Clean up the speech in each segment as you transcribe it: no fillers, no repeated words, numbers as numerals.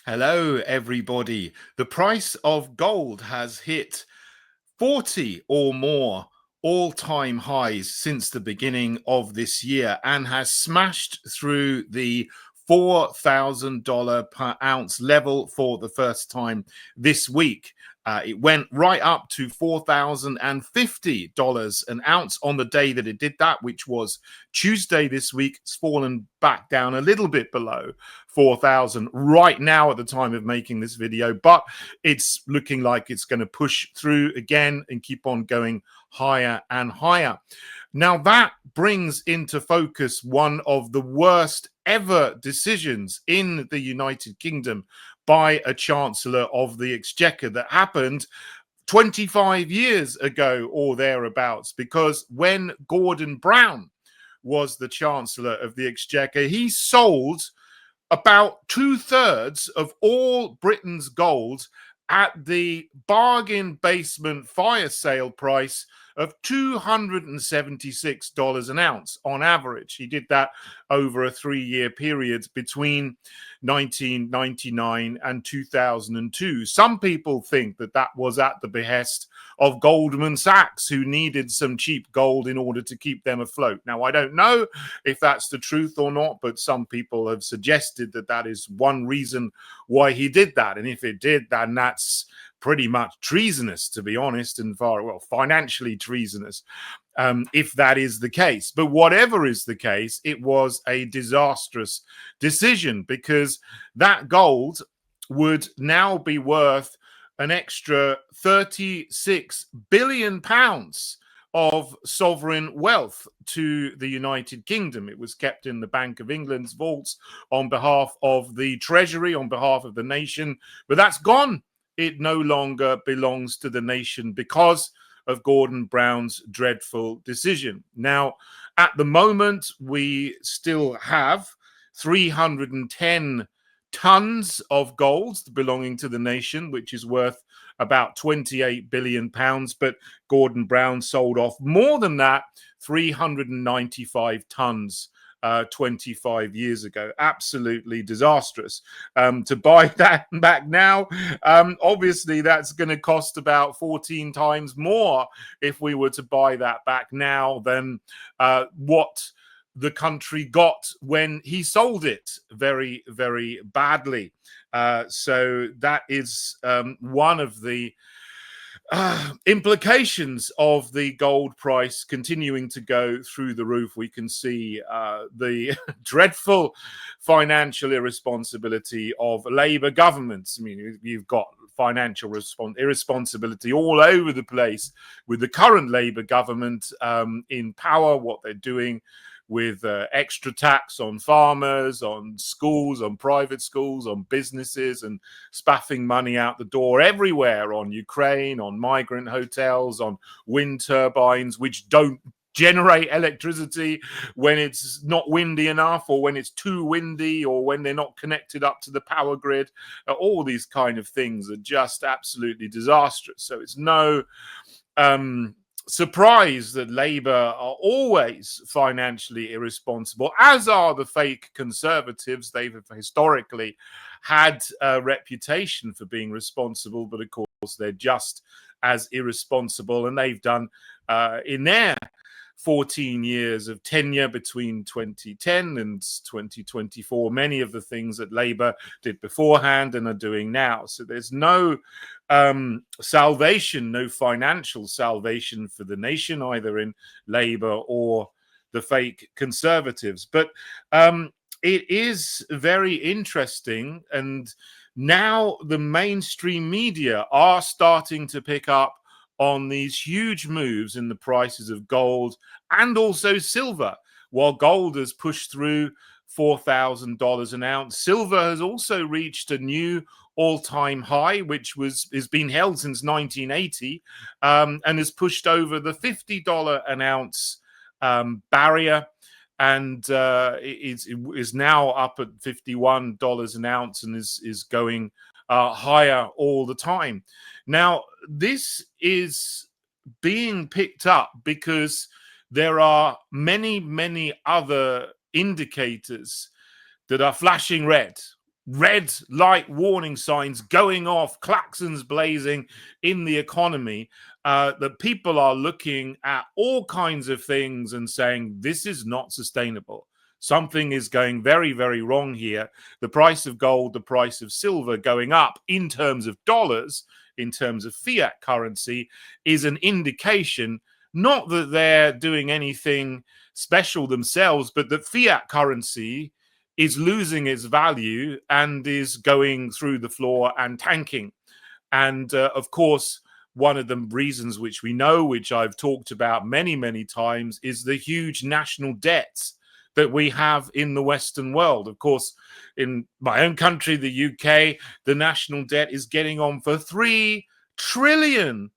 Hello, everybody. The price of gold has hit 40 or more all-time highs since the beginning of this year and has smashed through the $4,000 per ounce level for the first time this week. It went right up to $4,050 an ounce on the day that it did that, which was Tuesday this week. It's fallen back down a little bit below 4,000 right now at the time of making this video, but it's looking like it's going to push through again and keep on going higher and higher. Now that brings into focus one of the worst ever decisions in the United Kingdom by a Chancellor of the Exchequer that happened 25 years ago or thereabouts, because when Gordon Brown was the Chancellor of the Exchequer, he sold about 2/3 of all Britain's gold at the bargain basement fire sale price of $276 an ounce on average. He did that over a 3-year period between 1999 and 2002. Some people think that that was at the behest of Goldman Sachs, who needed some cheap gold in order to keep them afloat. Now, I don't know if that's the truth or not, but some people have suggested that that is one reason why he did that. And if it did, then that's pretty much treasonous, to be honest, and financially treasonous, if that is the case. But whatever is the case, it was a disastrous decision, because that gold would now be worth an extra 36 billion pounds of sovereign wealth to the United Kingdom. It was kept in the Bank of England's vaults on behalf of the Treasury, on behalf of the nation, but that's gone. It no longer belongs to the nation because of Gordon Brown's dreadful decision. Now, at the moment, we still have 310 tons of gold belonging to the nation, which is worth about 28 billion pounds. But Gordon Brown sold off more than that, 395 tons 25 years ago. Absolutely disastrous. To buy that back now, obviously that's going to cost about 14 times more if we were to buy that back now than what the country got when he sold it very, very badly. So that is one of the implications of the gold price continuing to go through the roof. We can see the dreadful financial irresponsibility of Labour governments. I mean, you've got financial irresponsibility all over the place with the current Labour government in power, what they're doing with extra tax on farmers, on schools, on private schools, on businesses, and spaffing money out the door everywhere, on Ukraine, on migrant hotels, on wind turbines, which don't generate electricity when it's not windy enough, or when it's too windy, or when they're not connected up to the power grid. All these kind of things are just absolutely disastrous. So it's no surprise that Labour are always financially irresponsible, as are the fake Conservatives. They've historically had a reputation for being responsible, but of course they're just as irresponsible, and they've done in their 14 years of tenure between 2010 and 2024 many of the things that Labour did beforehand and are doing now. So there's no salvation, no financial salvation for the nation, either in Labour or the fake Conservatives. But it is very interesting, and now the mainstream media are starting to pick up on these huge moves in the prices of gold and also silver. While gold has pushed through $4,000 an ounce, silver has also reached a new all-time high, which has been held since 1980, and has pushed over the $50 an ounce barrier, and it is now up at $51 an ounce and is going higher all the time. Now, this is being picked up because there are many, many other indicators that are flashing red. red light warning signs going off, klaxons blazing in the economy, that people are looking at all kinds of things and saying, this is not sustainable. Something is going very, very wrong here. The price of gold, the price of silver going up in terms of dollars, in terms of fiat currency, is an indication not that they're doing anything special themselves, but that fiat currency is losing its value and is going through the floor and tanking. And of course, one of the reasons which we know, which I've talked about many, many times, is the huge national debts that we have in the Western world. Of course, in my own country, the UK, the national debt is getting on for £3 trillion,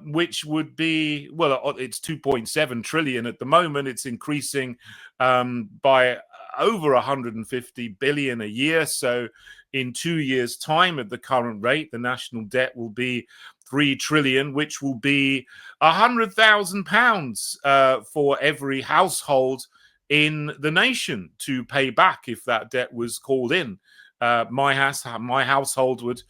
which would be, well, it's 2.7 trillion at the moment. It's increasing by over 150 billion a year. So in 2 years' time, at the current rate, the national debt will be 3 trillion, which will be £100,000 for every household in the nation to pay back if that debt was called in. My household would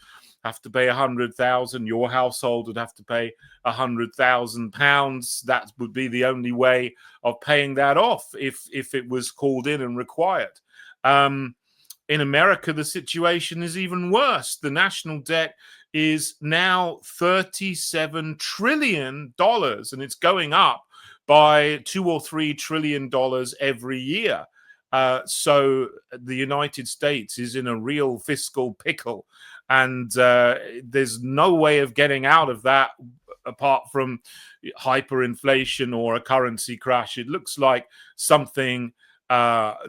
have to pay 100,000. Your household would have to pay £100,000. That would be the only way of paying that off if it was called in and required. In America, the situation is even worse. The national debt is now $37 trillion, and it's going up by $2 or $3 trillion every year. So the United States is in a real fiscal pickle, and there's no way of getting out of that apart from hyperinflation or a currency crash. It looks like something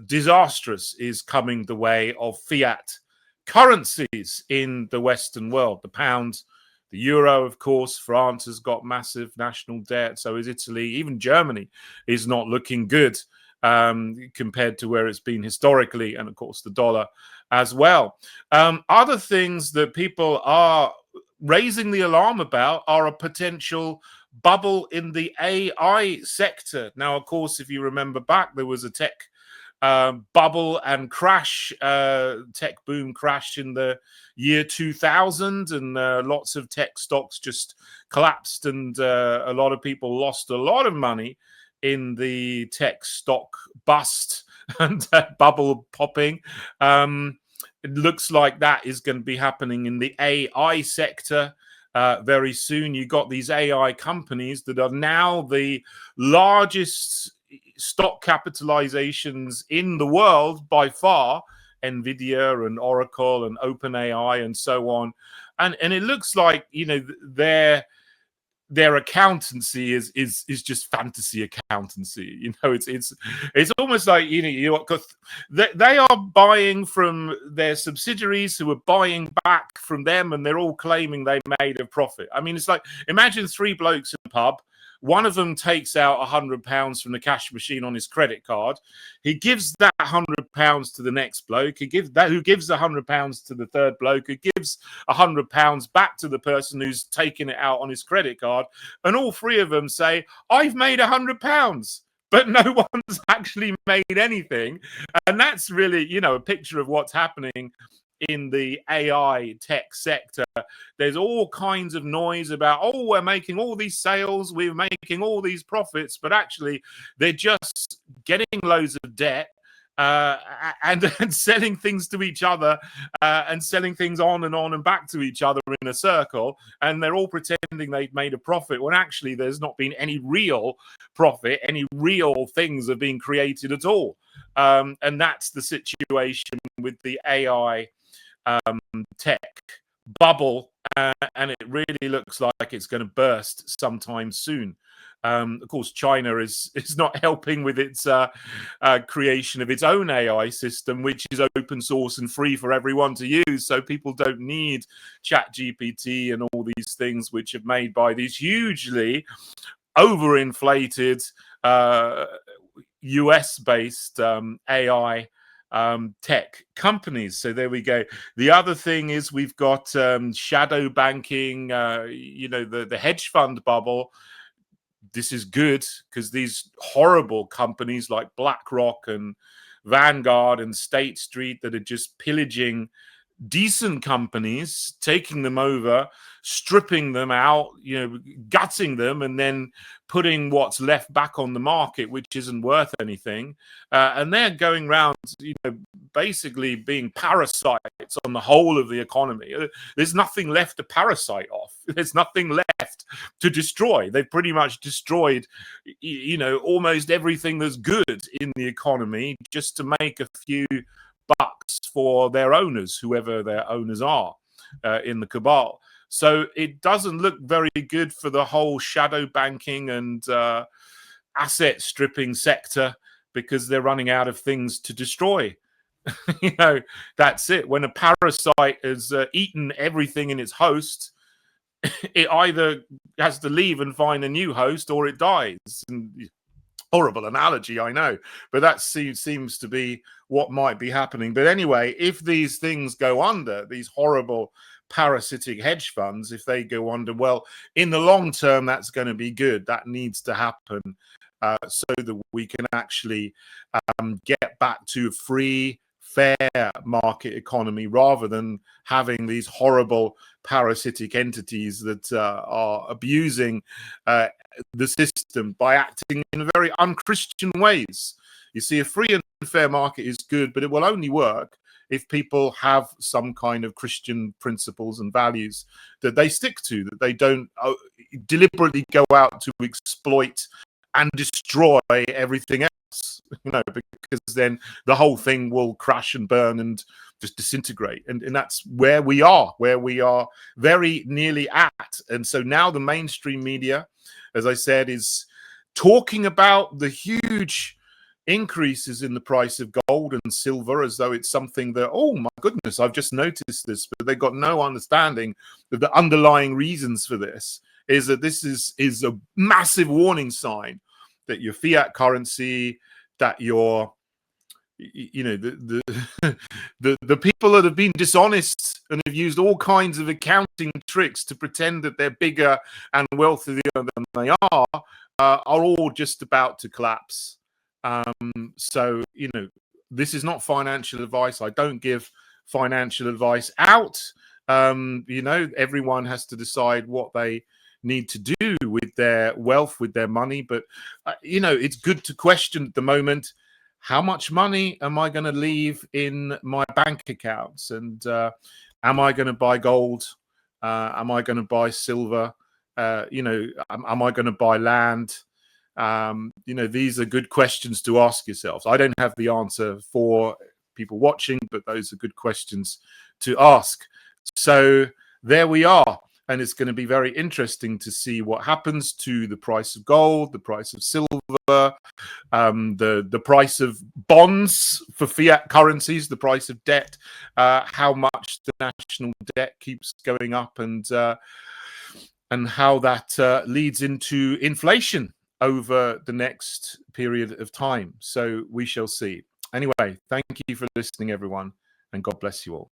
disastrous is coming the way of fiat currencies in the Western world. The pound, the euro, of course. France has got massive national debt. So is Italy. Even Germany is not looking good compared to where it's been historically. And of course, the dollar as well. Other things that people are raising the alarm about are a potential bubble in the AI sector. Now, of course, if you remember back, there was a tech bubble and crash, tech boom crash in the year 2000, and lots of tech stocks just collapsed, and a lot of people lost a lot of money in the tech stock bust and bubble popping. It looks like that is going to be happening in the AI sector very soon. You got these AI companies that are now the largest stock capitalizations in the world by far, Nvidia and Oracle and OpenAI and so on. And it looks like, you know, their accountancy is just fantasy accountancy. You know, it's almost like, you know, because they are buying from their subsidiaries who are buying back from them, and they're all claiming they made a profit. I mean, it's like, imagine three blokes in a pub. One of them takes out £100 from the cash machine on his credit card. He gives that £100 to the next bloke. Who gives £100 to the third bloke, who gives £100 back to the person who's taking it out on his credit card. And all three of them say, I've made £100. But no one's actually made anything. And that's really, you know, a picture of what's happening in the AI tech sector. There's all kinds of noise about, oh, we're making all these sales, we're making all these profits, but actually they're just getting loads of debt and selling things to each other and selling things on and back to each other in a circle, and they're all pretending they've made a profit when actually there's not been any real profit, any real things are being created at all. And that's the situation with the AI tech bubble, and it really looks like it's going to burst sometime soon. Of course, China is not helping with its creation of its own AI system, which is open source and free for everyone to use. So people don't need ChatGPT and all these things which are made by these hugely overinflated US-based AI tech companies. So there we go. The other thing is we've got shadow banking, you know, the hedge fund bubble. This is good because these horrible companies like BlackRock and Vanguard and State Street that are just pillaging decent companies, taking them over, stripping them out, gutting them, and then putting what's left back on the market, which isn't worth anything. And they're going around, basically being parasites on the whole of the economy. There's nothing left to parasite off. There's nothing left to destroy. They've pretty much destroyed, almost everything that's good in the economy just to make a few bucks for their owners, whoever their owners are in the cabal. So it doesn't look very good for the whole shadow banking and asset stripping sector, because they're running out of things to destroy. That's it. When a parasite has eaten everything in its host, it either has to leave and find a new host, or it dies. And horrible analogy, I know, but that seems to be what might be happening. But anyway, if these things go under, these horrible parasitic hedge funds, if they go under, well, in the long term, that's going to be good. That needs to happen so that we can actually get back to a free, fair market economy, rather than having these horrible parasitic entities that are abusing the system by acting in very unchristian ways. You see, a free and fair market is good, but it will only work if people have some kind of Christian principles and values that they stick to, that they don't deliberately go out to exploit and destroy everything else, because then the whole thing will crash and burn and just disintegrate. And that's where we are very nearly at. And so now the mainstream media, as I said, is talking about the huge increases in the price of gold and silver as though it's something that, oh my goodness, I've just noticed this, but they've got no understanding of the underlying reasons for this. Is that this is a massive warning sign that your fiat currency, that your the people that have been dishonest and have used all kinds of accounting tricks to pretend that they're bigger and wealthier than they are all just about to collapse. So this is not financial advice. I don't give financial advice out. Everyone has to decide what they need to do with their wealth, with their money. But it's good to question at the moment, how much money am I going to leave in my bank accounts? And am I going to buy gold? Am I going to buy silver? Am I going to buy land? These are good questions to ask yourselves. I don't have the answer for people watching, but those are good questions to ask. So there we are. And it's going to be very interesting to see what happens to the price of gold, the price of silver, the price of bonds for fiat currencies, the price of debt, how much the national debt keeps going up, and how that leads into inflation over the next period of time. So we shall see. Anyway, thank you for listening, everyone, and God bless you all.